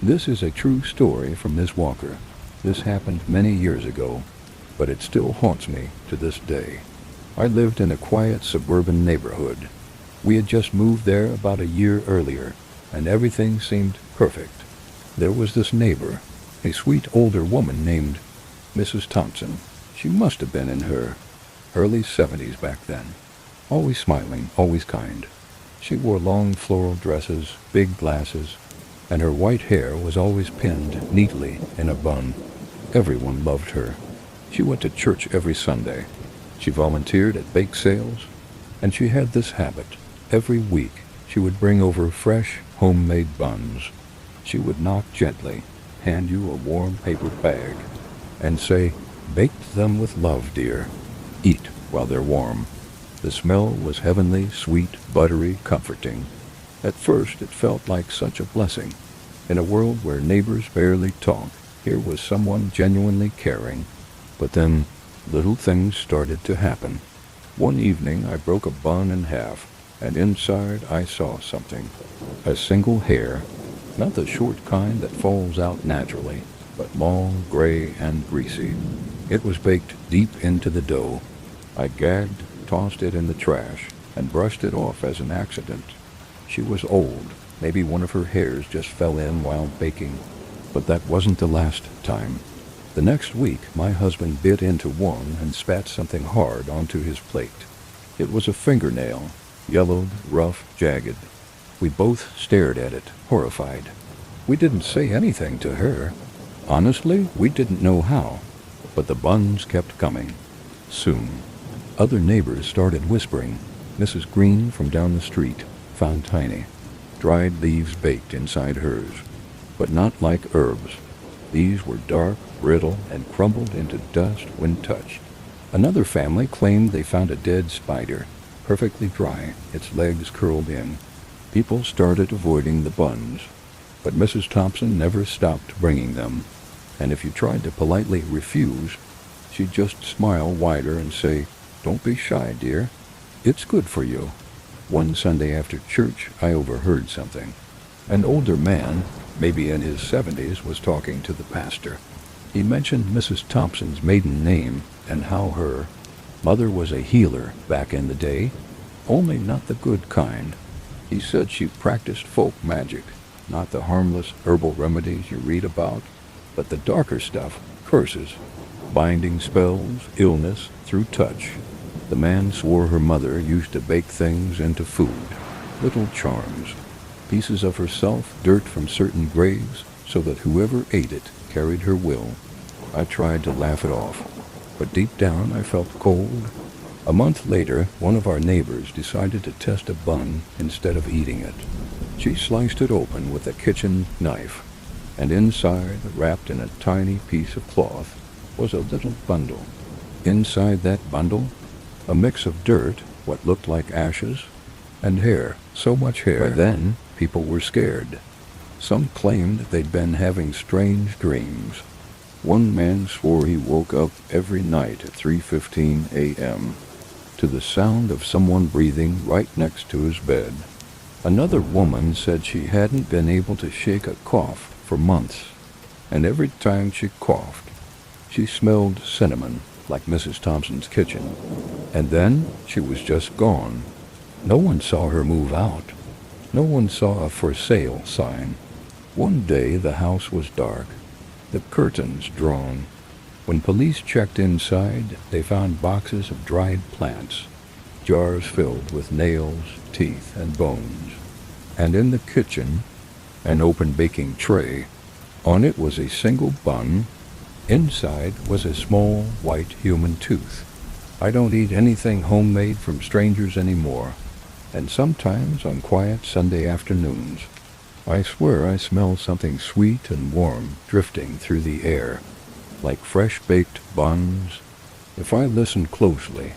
This is a true story from Miss Walker. This happened many years ago, but it still haunts me to this day. I lived in a quiet suburban neighborhood. We had just moved there about a year earlier, and everything seemed perfect. There was this neighbor, a sweet older woman named Mrs. Thompson. She must have been in her early 70s back then. Always smiling, always kind. She wore long floral dresses, big glasses, and her white hair was always pinned neatly in a bun. Everyone loved her. She went to church every Sunday. She volunteered at bake sales, and she had this habit. Every week, she would bring over fresh, homemade buns. She would knock gently, hand you a warm paper bag, and say, "Baked them with love, dear. Eat while they're warm." The smell was heavenly, sweet, buttery, comforting. At first, it felt like such a blessing. In a world where neighbors barely talk, here was someone genuinely caring. But then, little things started to happen. One evening, I broke a bun in half, and inside I saw something. A single hair, not the short kind that falls out naturally, but long, gray, and greasy. It was baked deep into the dough. I gagged, tossed it in the trash, and brushed it off as an accident. She was old. Maybe one of her hairs just fell in while baking. But that wasn't the last time. The next week, my husband bit into one and spat something hard onto his plate. It was a fingernail, yellowed, rough, jagged. We both stared at it, horrified. We didn't say anything to her. Honestly, we didn't know how. But the buns kept coming. Soon, other neighbors started whispering. Mrs. Green from down the street found Tiny. Dried leaves baked inside hers, but not like herbs. These were dark, brittle, and crumbled into dust when touched. Another family claimed they found a dead spider, perfectly dry, its legs curled in. People started avoiding the buns, but Mrs. Thompson never stopped bringing them, and if you tried to politely refuse, she'd just smile wider and say, "Don't be shy, dear. It's good for you." One Sunday after church, I overheard something. An older man, maybe in his 70s, was talking to the pastor. He mentioned Mrs. Thompson's maiden name and how her mother was a healer back in the day, only not the good kind. He said she practiced folk magic, not the harmless herbal remedies you read about, but the darker stuff, curses, binding spells, illness through touch. The man swore her mother used to bake things into food, little charms, pieces of herself, dirt from certain graves, so that whoever ate it carried her will. I tried to laugh it off, but deep down I felt cold. A month later, one of our neighbors decided to test a bun instead of eating it. She sliced it open with a kitchen knife, and inside, wrapped in a tiny piece of cloth, was a little bundle. Inside that bundle, a mix of dirt, what looked like ashes, and hair, so much hair. By then, people were scared. Some claimed they'd been having strange dreams. One man swore he woke up every night at 3:15 a.m. to the sound of someone breathing right next to his bed. Another woman said she hadn't been able to shake a cough for months, and every time she coughed, she smelled cinnamon, like Mrs. Thompson's kitchen, and then she was just gone. No one saw her move out. No one saw a for sale sign. One day the house was dark, the curtains drawn. When police checked inside, they found boxes of dried plants, jars filled with nails, teeth, and bones. And in the kitchen, an open baking tray. On it was a single bun. Inside was a small, white human tooth. I don't eat anything homemade from strangers anymore, and sometimes on quiet Sunday afternoons, I swear I smell something sweet and warm drifting through the air, like fresh-baked buns. If I listen closely,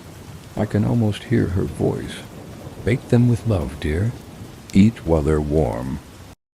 I can almost hear her voice. "Bake them with love, dear. Eat while they're warm."